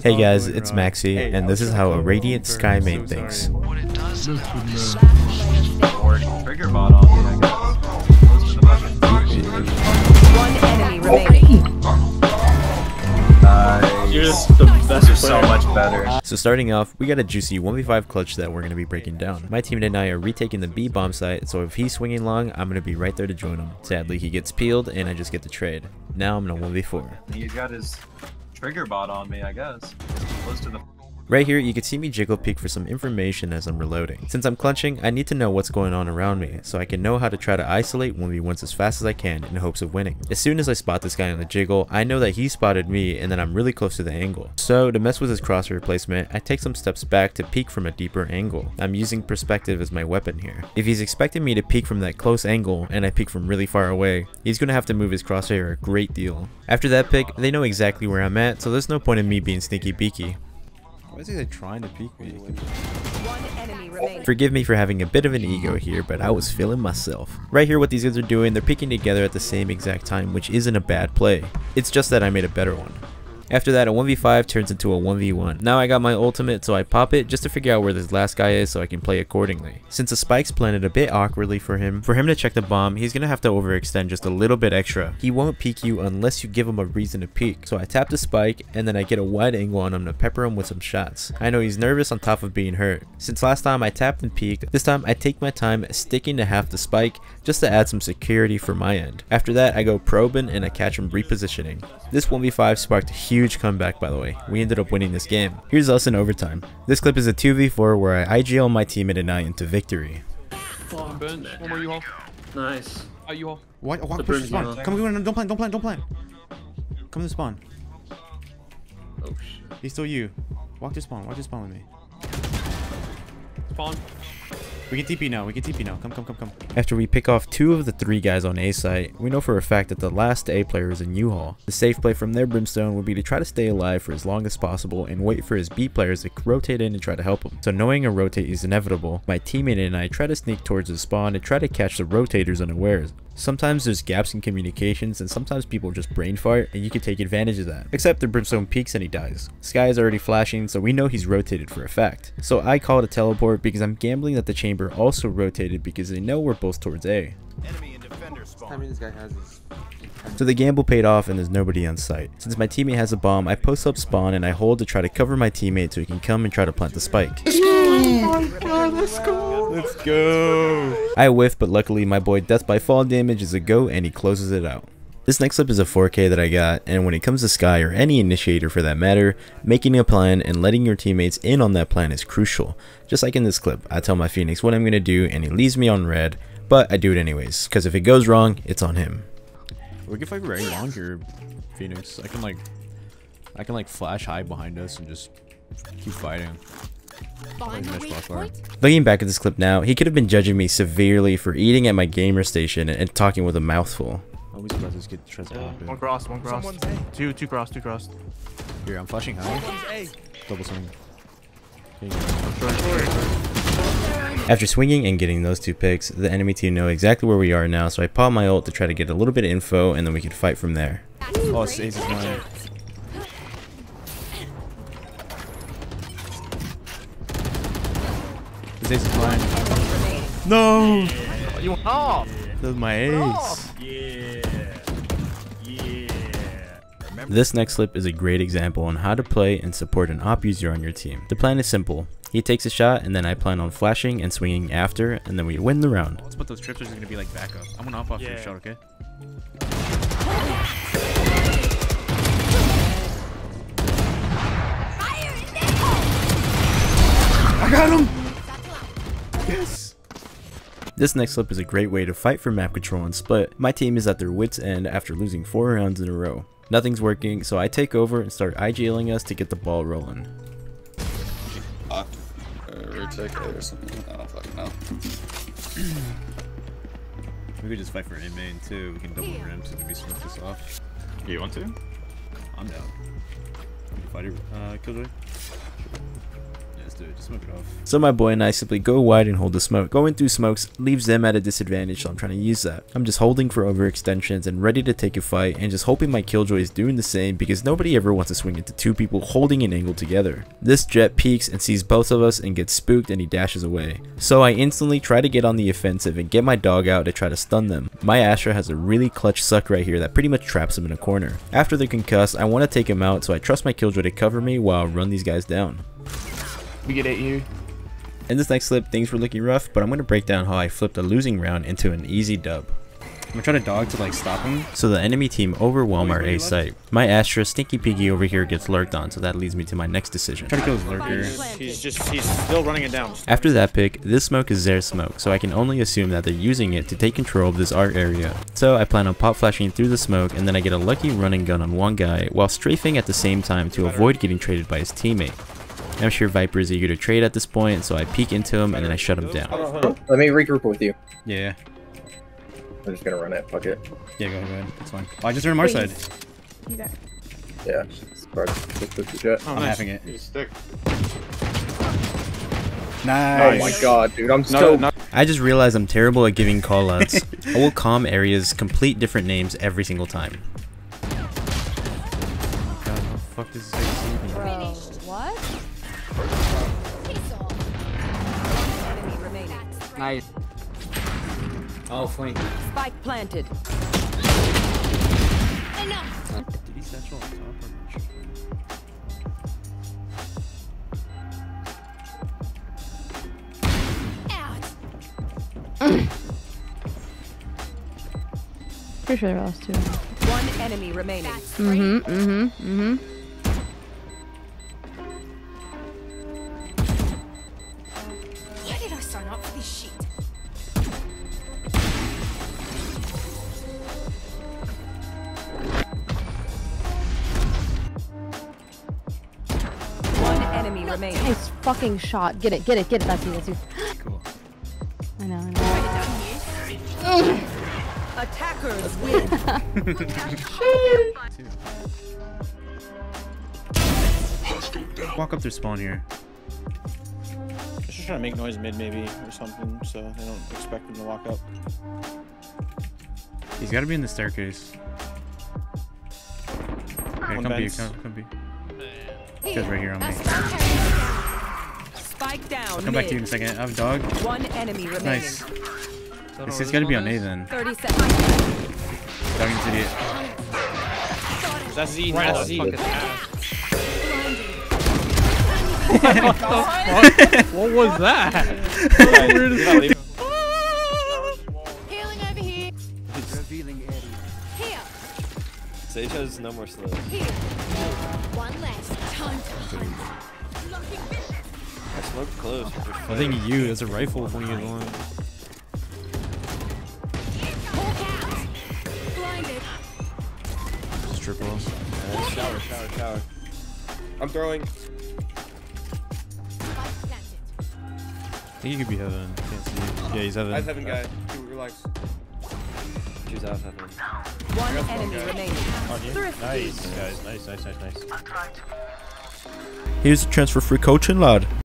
Hey guys, it's Maxi, and this is how a Radiant Skye main thinks. What it does is trigger bot on me, I guess. One enemy remaining. You're the best. You're so much better. So starting off, we got a juicy 1v5 clutch that we're going to be breaking down. My teammate and I are retaking the B bomb site, so if he's swinging long, I'm going to be right there to join him. Sadly, he gets peeled, and I just get the trade. Now I'm in a 1v4. He's got his trigger bot on me, I guess. Close to the... Right here, you can see me jiggle peek for some information as I'm reloading. Since I'm clutching, I need to know what's going on around me, so I can know how to try to isolate 1v1s as fast as I can in hopes of winning. As soon as I spot this guy on the jiggle, I know that he spotted me and that I'm really close to the angle. So to mess with his crosshair placement, I take some steps back to peek from a deeper angle. I'm using perspective as my weapon here. If he's expecting me to peek from that close angle and I peek from really far away, he's going to have to move his crosshair a great deal. After that pick, they know exactly where I'm at, so there's no point in me being sneaky beaky. Why is he trying to peek me? Forgive me for having a bit of an ego here, but I was feeling myself. Right here, what these guys are doing, they're peeking together at the same exact time, which isn't a bad play. It's just that I made a better one. After that, a 1v5 turns into a 1v1. Now I got my ultimate, so I pop it just to figure out where this last guy is so I can play accordingly. Since the spike's planted a bit awkwardly for him to check the bomb, he's gonna have to overextend just a little bit extra. He won't peek you unless you give him a reason to peek. So I tap the spike, and then I get a wide angle on him to pepper him with some shots. I know he's nervous on top of being hurt. Since last time I tapped and peeked, this time I take my time sticking to half the spike just to add some security for my end. After that, I go probing and I catch him repositioning. This 1v5 sparked a huge comeback, by the way. We ended up winning this game. Here's us in overtime. This clip is a 2v4 where I IGL my teammate and I into victory. Bench. One more U-haul. Nice. U-haul. Walk push the spawn. Come on, don't plant. Come to spawn. Oh shit. He's still you. Walk to spawn with me. Spawn. We can TP now, Come. After we pick off 2 of the 3 guys on A site, we know for a fact that the last A player is in U-haul. The safe play from their brimstone would be to try to stay alive for as long as possible and wait for his B players to rotate in and try to help him. So knowing a rotate is inevitable, my teammate and I try to sneak towards the spawn and try to catch the rotators unawares. Sometimes there's gaps in communications and sometimes people just brain fart and you can take advantage of that. Except the brimstone peeks and he dies. Skye is already flashing, so we know he's rotated for a fact. So I call it a teleport because I'm gambling that the chamber also rotated because they know we're both towards A. Enemy and defender spawn. I mean, this guy has his... So the gamble paid off and there's nobody on site. Since my teammate has a bomb, I post up spawn and I hold to try to cover my teammate so he can come and try to plant the spike. Let's go. I whiff, but luckily my boy death by fall damage is a go and he closes it out. This next clip is a 4K that I got, and when it comes to Skye or any initiator for that matter, making a plan and letting your teammates in on that plan is crucial. Just like in this clip, I tell my Phoenix what I'm going to do and he leaves me on red, but I do it anyways, because if it goes wrong, it's on him. We can fight very long here, Phoenix. I can like flash high behind us and just keep fighting. Looking back at this clip now, he could have been judging me severely for eating at my gamer station and talking with a mouthful. Always let this kid tries to happen. One cross. Two cross. Here, I'm flashing high. Double swing. After swinging and getting those 2 picks, the enemy team know exactly where we are now, so I pop my ult to try to get a little bit of info and then we can fight from there. Oh, Ace is mine. This Ace is mine. No! You want off? That was my ace. This next clip is a great example on how to play and support an op user on your team. The plan is simple. He takes a shot and then I plan on flashing and swinging after, and then we win the round. Let's put those trips are gonna be like backup. I'm gonna off your shot, okay? I got him! Yes! This next clip is a great way to fight for map control and split. My team is at their wits' end after losing 4 rounds in a row. Nothing's working, so I take over and start IGLing us to get the ball rolling. Retake A or something. I don't fucking know. We could just fight for A main too. We can double rims and maybe smoke this off. You want to? I'm down. Fighter, Killjoy. Yeah. Just do it. Just smoke it off. So my boy and I simply go wide and hold the smoke. Going through smokes leaves them at a disadvantage, so I'm trying to use that. I'm just holding for overextensions and ready to take a fight, and just hoping my killjoy is doing the same, because nobody ever wants to swing into two people holding an angle together. This Jet peeks and sees both of us and gets spooked, and he dashes away. So I instantly try to get on the offensive and get my dog out to try to stun them. My Astra has a really clutch suck right here that pretty much traps him in a corner. After the concuss, I want to take him out, so I trust my killjoy to cover me while I run these guys down. We get 8 here. In this next clip, things were looking rough, but I'm going to break down how I flipped a losing round into an easy dub. I'm gonna try to dog to like stop him. So the enemy team overwhelm our A site. My Astra Stinky Piggy over here gets lurked on, so that leads me to my next decision. Try to kill his lurker. He's still running it down. After that pick, this smoke is their smoke, so I can only assume that they're using it to take control of this art area. So I plan on pop flashing through the smoke, and then I get a lucky running gun on one guy while strafing at the same time to avoid getting traded by his teammate. I'm sure Viper is eager to trade at this point, so I peek into him and then I shut him down. Let me regroup with you. Yeah. I'm just gonna run it. Fuck it. Yeah, go ahead. That's fine. Oh, I just turned him our side. Yeah. I'm having it. Stick. Nice. Oh my god, dude. I'm so... I just realized I'm terrible at giving callouts. I will calm areas complete different names every single time. God, how the fuck does this guy see me? Bro, what? Enemy remaining. Nice. Oh, flank. Spike planted. Did he satchel on top Pretty sure they lost two. One enemy remaining. Why did I sign up for this shit? One enemy remaining. Nice fucking shot. Get it, get it, get it. That's you, that's you. Cool. I know, I know. Attackers win. Walk up their spawn here. Just trying to make noise mid maybe or something, so they don't expect them to walk up. He's got to be in the staircase. Here, come be, come be. This guy's right here on me. Spike down. I'll come back to you in a second. I have a dog. One enemy remaining. Nice. This guy's got to be on A then. 30 seconds. Doggy's idiot. That's Z, that's Z. What was that? Healing over here. Here. Sage has no more slow. Here. One less. Time to hunt. I smoked close. I think you, there's a rifle when you get along. Hawk out. Blinded. Just triple. Shower. I'm throwing. Spike planted. I think he could be heaven. Can't see. Yeah, he's heaven. Heaven guy. Relax. Choose out heaven. One enemy remaining. Nice, guys. Nice. Here's a transfer free coaching, lad.